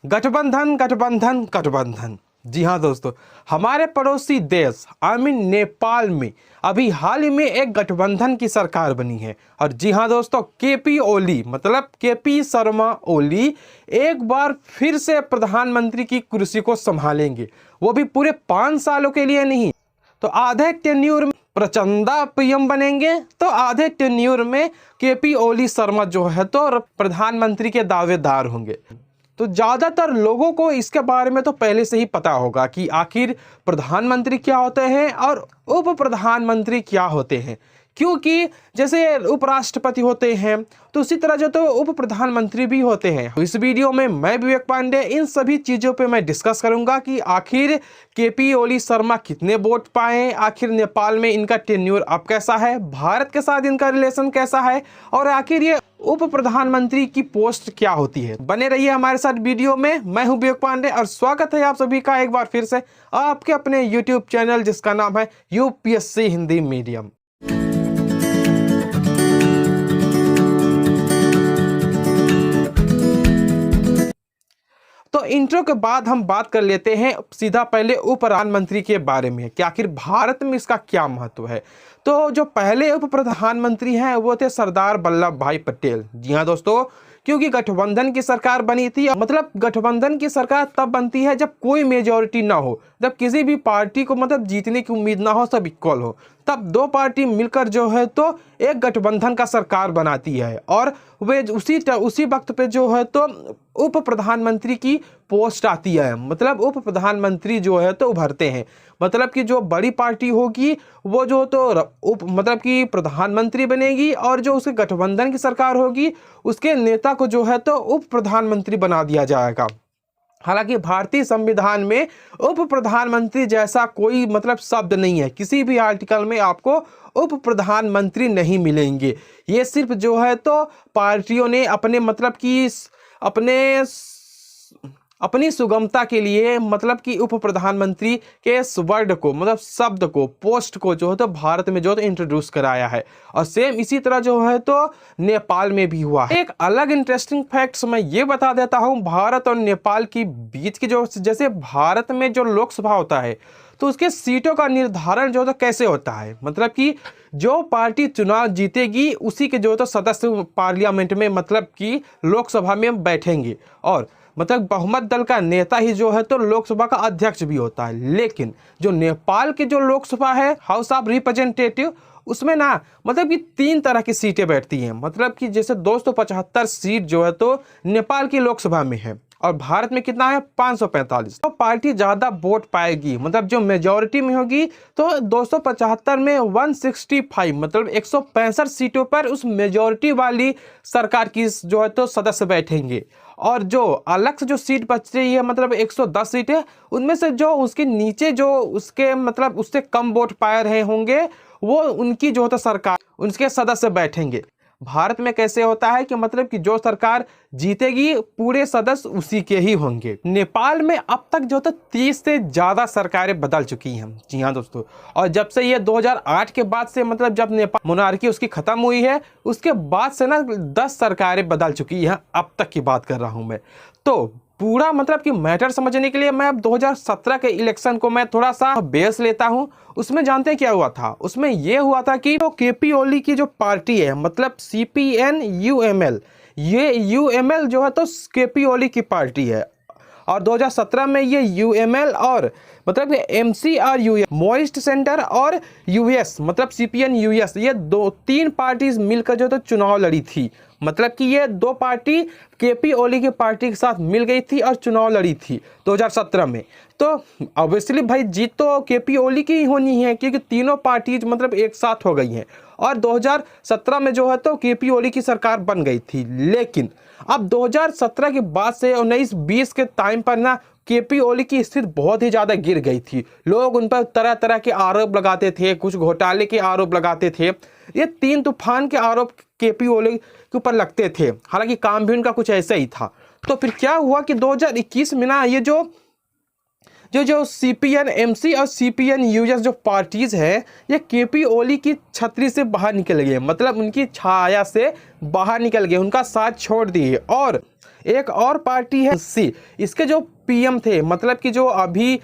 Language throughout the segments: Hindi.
गठबंधन गठबंधन गठबंधन। जी हाँ दोस्तों, हमारे पड़ोसी देश नेपाल में अभी हाल ही में एक गठबंधन की सरकार बनी है। और जी हाँ दोस्तों, केपी ओली मतलब केपी शर्मा ओली एक बार फिर से प्रधानमंत्री की कुर्सी को संभालेंगे, वो भी पूरे 5 सालों के लिए नहीं। तो आधे टेन्यूर में प्रचंडा पीएम बनेंगे, तो आधे टेन्यूर में केपी ओली शर्मा जो है तो प्रधानमंत्री के दावेदार होंगे। तो ज़्यादातर लोगों को इसके बारे में तो पहले से ही पता होगा कि आखिर प्रधानमंत्री क्या होते हैं और उप प्रधानमंत्री क्या होते हैं, क्योंकि जैसे उपराष्ट्रपति होते हैं तो उसी तरह जो तो उप प्रधानमंत्री भी होते हैं। इस वीडियो में मैं विवेक पांडे इन सभी चीज़ों पे मैं डिस्कस करूंगा कि आखिर केपी ओली शर्मा कितने वोट पाए, आखिर नेपाल में इनका टेन्योर अब कैसा है, भारत के साथ इनका रिलेशन कैसा है, और आखिर ये उप प्रधानमंत्री की पोस्ट क्या होती है। बने रहिए हमारे साथ वीडियो में। मैं हूं विवेक पांडे और स्वागत है आप सभी का एक बार फिर से आपके अपने यूट्यूब चैनल जिसका नाम है यूपीएससी हिंदी मीडियम। तो इंट्रो के बाद हम बात कर लेते हैं सीधा पहले उप प्रधानमंत्री के बारे में कि आखिर भारत में इसका क्या महत्व है। तो जो पहले उप प्रधानमंत्री हैं वो थे सरदार वल्लभ भाई पटेल। जी हाँ दोस्तों, क्योंकि गठबंधन की सरकार बनी थी, मतलब गठबंधन की सरकार तब बनती है जब कोई मेजॉरिटी ना हो, जब किसी भी पार्टी को मतलब जीतने की उम्मीद ना हो, सब इक्वल हो, तब दो पार्टी मिलकर जो है तो एक गठबंधन का सरकार बनाती है और वे उसी वक्त पे जो है तो उप प्रधानमंत्री की पोस्ट आती है। मतलब उप प्रधानमंत्री जो है तो उभरते हैं, मतलब कि जो बड़ी पार्टी होगी वो जो तो उप मतलब कि प्रधानमंत्री बनेगी और जो उसके गठबंधन की सरकार होगी उसके नेता को जो है तो उप प्रधानमंत्री बना दिया जाएगा। हालांकि भारतीय संविधान में उप प्रधानमंत्री जैसा कोई मतलब शब्द नहीं है, किसी भी आर्टिकल में आपको उप प्रधानमंत्री नहीं मिलेंगे। ये सिर्फ जो है तो पार्टियों ने अपने मतलब कि अपनी सुगमता के लिए मतलब कि उप प्रधानमंत्री के वर्ड को मतलब शब्द को पोस्ट को जो है तो भारत में जो है इंट्रोड्यूस कराया है। और सेम इसी तरह जो है तो नेपाल में भी हुआ है। एक अलग इंटरेस्टिंग फैक्ट्स मैं ये बता देता हूँ, भारत और नेपाल की बीच की जो जैसे भारत में जो लोकसभा होता है तो उसके सीटों का निर्धारण जो है तो कैसे होता है, मतलब कि जो पार्टी चुनाव जीतेगी उसी के जो है तो सदस्य पार्लियामेंट में मतलब कि लोकसभा में बैठेंगे और मतलब बहुमत दल का नेता ही जो है तो लोकसभा का अध्यक्ष भी होता है। लेकिन जो नेपाल की जो लोकसभा है, हाउस ऑफ रिप्रेजेंटेटिव, उसमें ना मतलब कि 3 तरह की सीटें बैठती हैं। मतलब कि जैसे 275 सीट जो है तो नेपाल की लोकसभा में है और भारत में कितना है 545। तो पार्टी ज़्यादा वोट पाएगी, मतलब जो मेजॉरिटी में होगी तो 275 में 165 मतलब 165 सीटों पर उस मेजॉरिटी वाली सरकार की जो है तो सदस्य बैठेंगे। और जो अलग से जो सीट बच रही है मतलब 110 सीटें, उनमें से जो उसके नीचे जो उसके मतलब उससे कम वोट पाए रहे होंगे वो उनकी जो है तो सरकार उनके सदस्य बैठेंगे। भारत में कैसे होता है कि मतलब कि जो सरकार जीतेगी पूरे सदस्य उसी के ही होंगे। नेपाल में अब तक जो तो 30 से ज़्यादा सरकारें बदल चुकी हैं। जी हाँ दोस्तों, और जब से ये 2008 के बाद से मतलब जब नेपाल मोनार्की उसकी ख़त्म हुई है उसके बाद से ना 10 सरकारें बदल चुकी हैं, अब तक की बात कर रहा हूँ मैं। तो पूरा मतलब कि मैटर समझने के लिए मैं अब 2017 के इलेक्शन को मैं थोड़ा सा बेस लेता हूं। उसमें जानते हैं क्या हुआ था, उसमें यह हुआ था कि तो केपी ओली की जो पार्टी है मतलब CPN UML, ये UML जो है तो केपी ओली की पार्टी है और 2017 में ये UML और मतलब MC और US मोइस्ट सेंटर और US मतलब CPN US, ये 2-3 पार्टीज मिलकर जो तो चुनाव लड़ी थी। मतलब कि ये 2 पार्टी केपी ओली की पार्टी के साथ मिल गई थी और चुनाव लड़ी थी 2017 में। तो ऑब्वियसली भाई जीत तो केपी ओली की ही होनी है क्योंकि तीनों पार्टीज मतलब एक साथ हो गई हैं और 2017 में जो है तो केपी ओली की सरकार बन गई थी। लेकिन अब 2017 के बाद से 19-20 के टाइम पर ना केपी ओली की स्थिति बहुत ही ज़्यादा गिर गई थी। लोग उन पर तरह तरह के आरोप लगाते थे, कुछ घोटाले के आरोप लगाते थे। ये 3 तूफान के आरोप केपी ओली के ऊपर लगते थे, हालांकि काम भी उनका कुछ ऐसा ही था। तो फिर क्या हुआ कि 2021 में ना ये जो CPN MC और CPN US जो पार्टीज है ये केपी ओली की छतरी से बाहर निकल गए, मतलब उनकी छाया से बाहर निकल गए, उनका साथ छोड़ दिए और एक और पार्टी है सी, इसके जो पीएम थे, मतलब कि जो अभी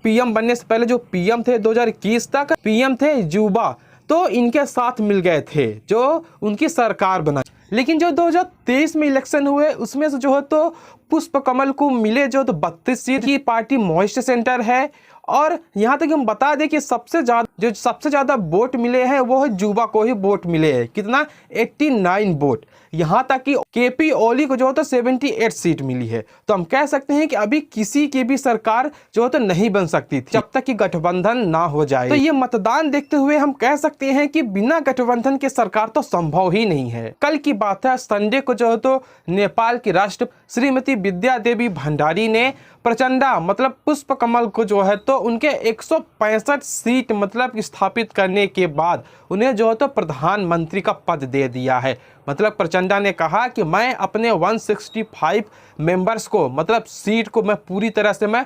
पीएम बनने से पहले जो पीएम थे 2021 तक पीएम थे युवा, तो इनके साथ मिल गए थे जो उनकी सरकार बना। लेकिन जो 2023 में इलेक्शन हुए उसमें से जो है तो पुष्प कमल को मिले जो तो 32 सीट की पार्टी मॉइस्ट सेंटर है। और यहाँ तक हम बता दें कि सबसे ज़्यादा वोट मिले हैं वो है युवा को ही वोट मिले हैं, कितना 89 वोट। यहाँ तक कि केपी ओली को जो है तो 78 सीट मिली है। तो हम कह सकते हैं कि अभी किसी की भी सरकार जो है तो नहीं बन सकती थी जब तक कि गठबंधन ना हो जाए। तो ये मतदान देखते हुए हम कह सकते हैं कि बिना गठबंधन के सरकार तो संभव ही नहीं है। कल की बात है, संडे को जो है तो नेपाल की राष्ट्रपति श्रीमती विद्या देवी भंडारी ने प्रचंडा मतलब पुष्प कमल को जो है तो उनके 165 सीट मतलब स्थापित करने के बाद उन्हें जो है तो प्रधानमंत्री का पद दे दिया है। मतलब प्रचंडा ने कहा कि मैं अपने 165 मेंबर्स को मतलब सीट को मैं पूरी तरह से मैं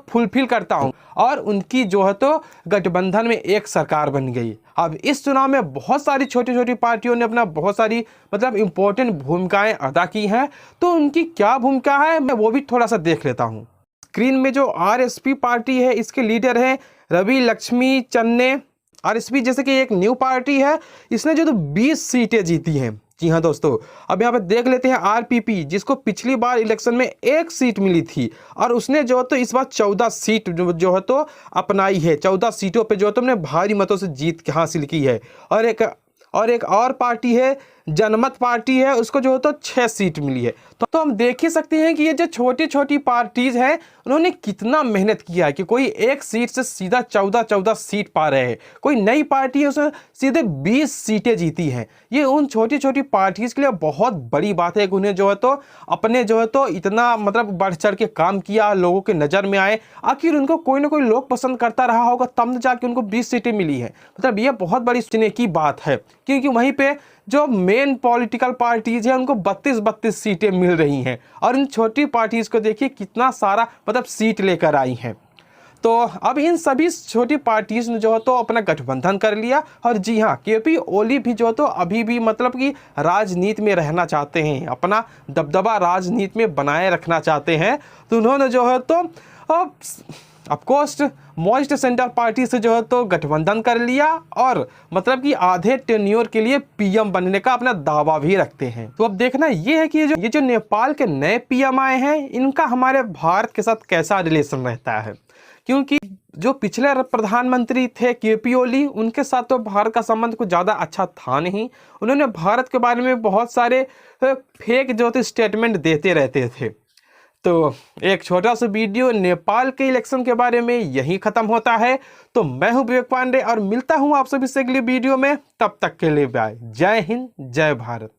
फुलफिल करता हूं, और उनकी जो है तो गठबंधन में एक सरकार बन गई। अब इस चुनाव में बहुत सारी छोटी छोटी पार्टियों ने अपना बहुत सारी मतलब इम्पोर्टेंट भूमिकाएं अदा की हैं। तो उनकी क्या भूमिका है मैं वो भी थोड़ा सा देख लेता हूं। स्क्रीन में जो आरएसपी पार्टी है इसके लीडर हैं रवि लक्ष्मी चन्ने। आरएसपी जैसे कि एक न्यू पार्टी है, इसने जो तो 20 सीटें जीती हैं। जी हाँ दोस्तों, अब यहाँ पे देख लेते हैं आरपीपी, जिसको पिछली बार इलेक्शन में 1 सीट मिली थी और उसने जो है तो इस बार 14 सीट जो है तो अपनाई है। 14 सीटों पे जो है तो हमने भारी मतों से जीत हासिल की है। और एक और पार्टी है जनमत पार्टी है, उसको जो है तो 6 सीट मिली है। तो हम देख ही सकते हैं कि ये जो छोटी छोटी पार्टीज हैं उन्होंने कितना मेहनत किया है कि कोई एक सीट से सीधा 14 सीट पा रहे हैं। कोई नई पार्टी है उसने सीधे 20 सीटें जीती हैं। ये उन छोटी छोटी पार्टीज के लिए बहुत बड़ी बात है कि उन्हें जो है तो अपने जो है तो इतना मतलब बढ़ चढ़ के काम किया, लोगों के नज़र में आए। आखिर उनको कोई ना कोई लोग पसंद करता रहा होगा तब जाके उनको 20 सीटें मिली है। मतलब ये बहुत बड़ी सोचने की बात है, क्योंकि वहीं पे जो मेन पॉलिटिकल पार्टीज हैं उनको 32 सीटें मिल रही हैं और इन छोटी पार्टीज को देखिए कितना सारा मतलब सीट लेकर आई हैं। तो अब इन सभी छोटी पार्टीज ने जो है तो अपना गठबंधन कर लिया। और जी हाँ, केपी ओली भी जो है तो अभी भी मतलब कि राजनीति में रहना चाहते हैं, अपना दबदबा राजनीति में बनाए रखना चाहते हैं। तो उन्होंने जो है तो ऑफकोर्स मॉइस्ट सेंटर पार्टी से जो है तो गठबंधन कर लिया और मतलब कि आधे टेन्योर के लिए पीएम बनने का अपना दावा भी रखते हैं। तो अब देखना ये है कि ये जो नेपाल के नए पीएम आए हैं इनका हमारे भारत के साथ कैसा रिलेशन रहता है, क्योंकि जो पिछले प्रधानमंत्री थे केपी ओली उनके साथ तो भारत का संबंध कुछ ज़्यादा अच्छा था नहीं। उन्होंने भारत के बारे में बहुत सारे फेक जो थे स्टेटमेंट देते रहते थे। तो एक छोटा सा वीडियो नेपाल के इलेक्शन के बारे में यही खत्म होता है। तो मैं हूं विवेक पांडे और मिलता हूं आप सभी से अगली वीडियो में। तब तक के लिए बाय। जय हिंद, जय भारत।